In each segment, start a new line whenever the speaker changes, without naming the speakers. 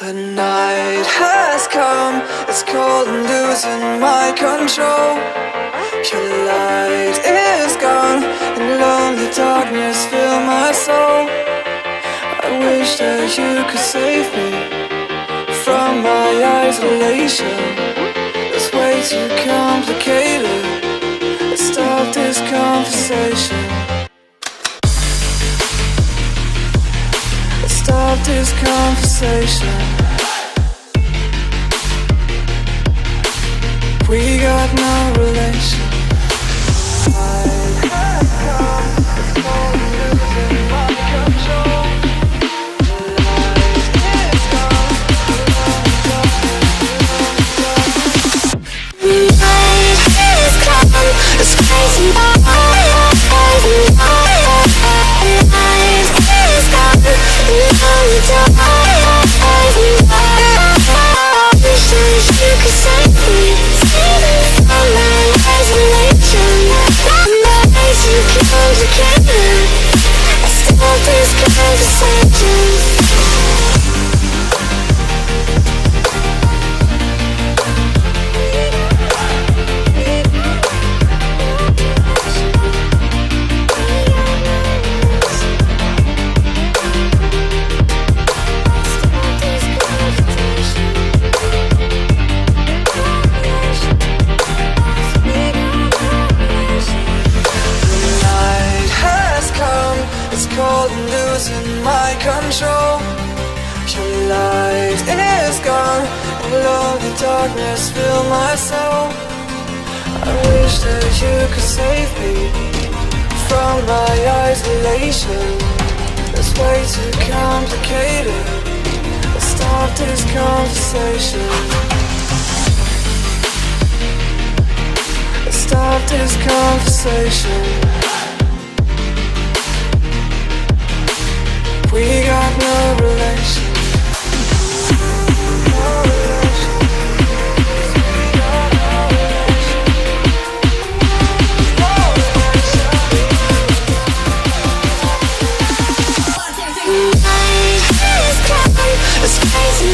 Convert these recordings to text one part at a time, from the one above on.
The night has come, it's cold and losing my control. Your light is gone, and lonely darkness fill my soul. I wish that you could save me from my isolation. It's way too complicated. Let's stop this conversation. Let's stop this conversation. We got no relation. It's crazy. You could save me from my isolation. My eyes are complicated. Stop this conversation. Cold and losing my control. Your light is gone, and lonely darkness fill my soul. I wish that you could save me from my isolation. It's way too complicated. Let's stop this conversation. Let's stop this conversation. We got no relation. It's crazy.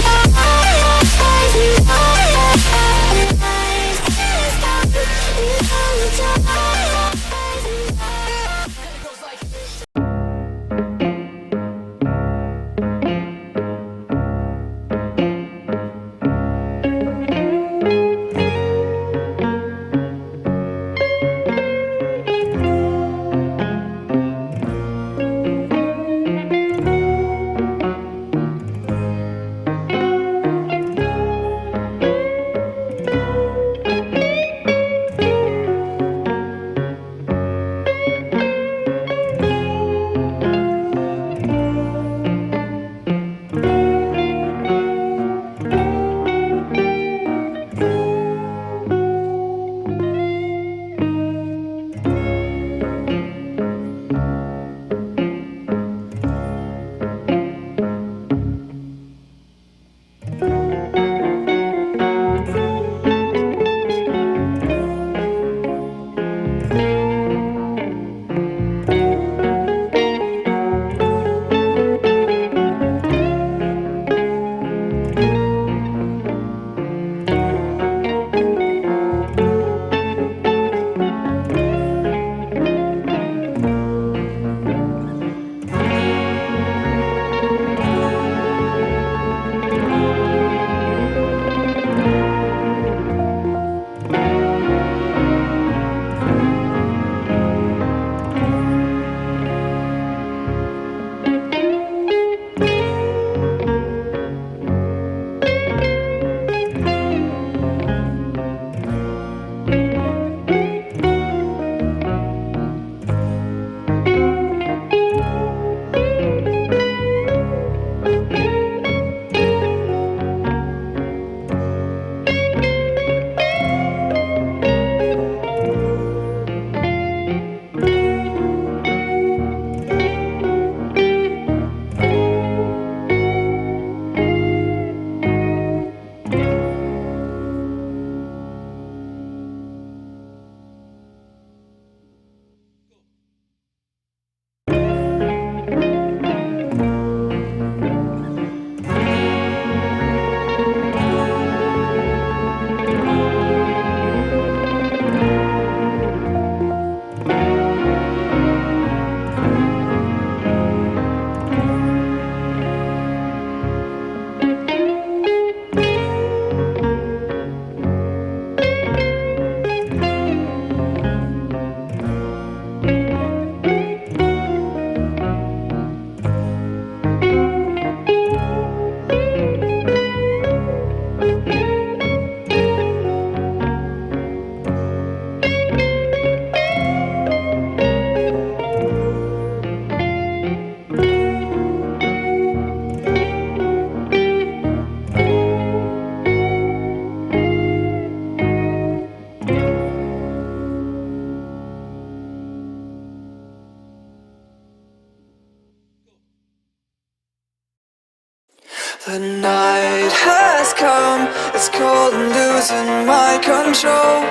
The night has come, it's cold and losing my control.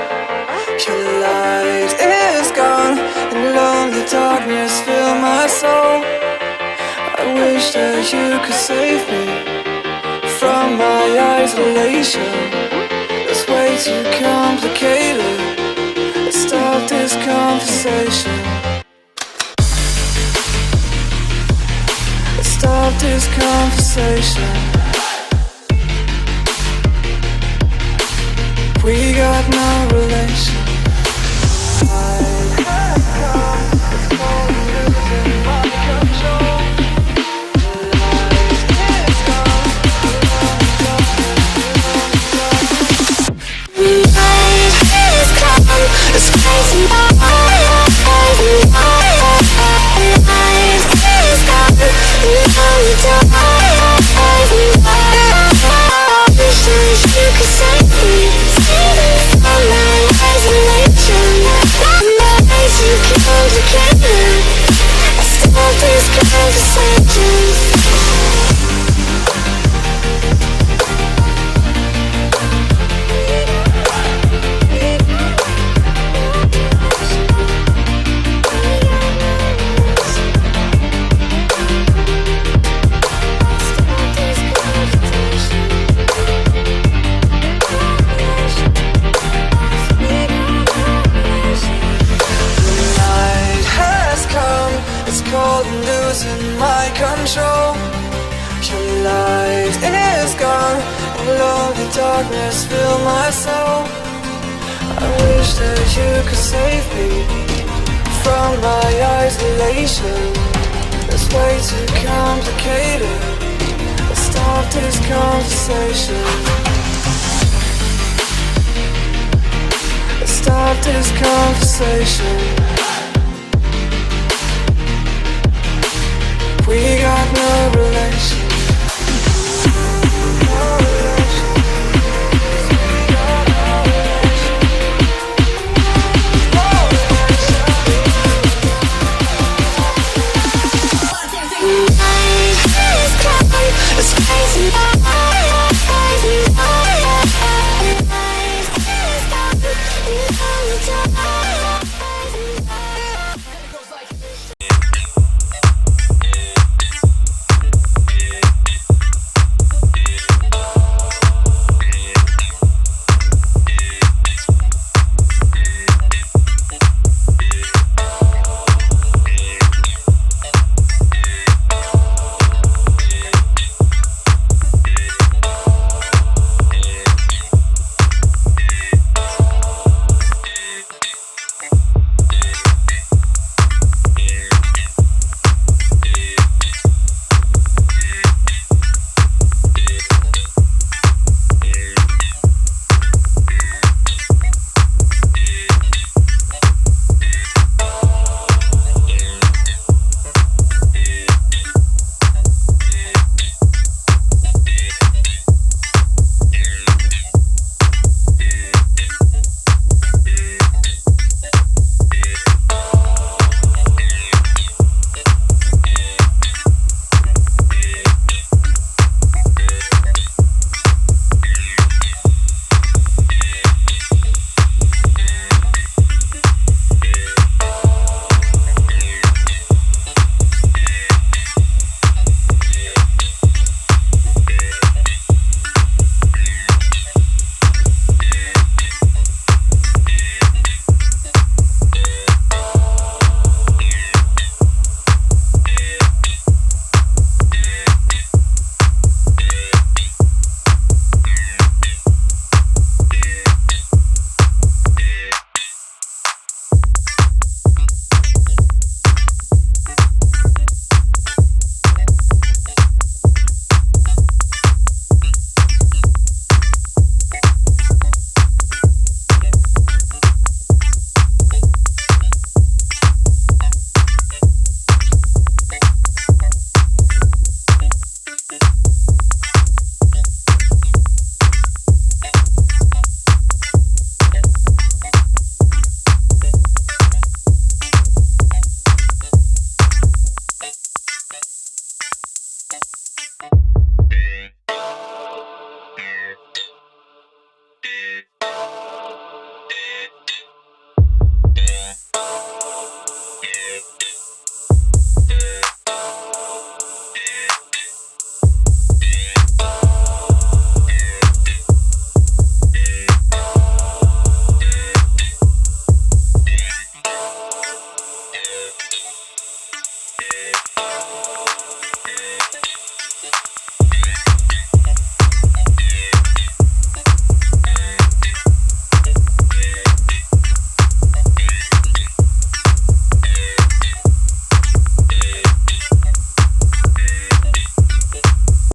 Your light is gone, and lonely darkness fill my soul. I wish that you could save me from my isolation. It's way too complicated. Let's stop this conversation. Let's stop this conversation. We got no relation. It's crazy. You could save me from my isolation. It's too complicated. Stop this conversation. Cold and losing my control. Your light is gone, and lonely darkness fill my soul. I wish that you could save me from my isolation. It's way too complicated. Let's stop this conversation. Let's stop this conversation. We got no relation.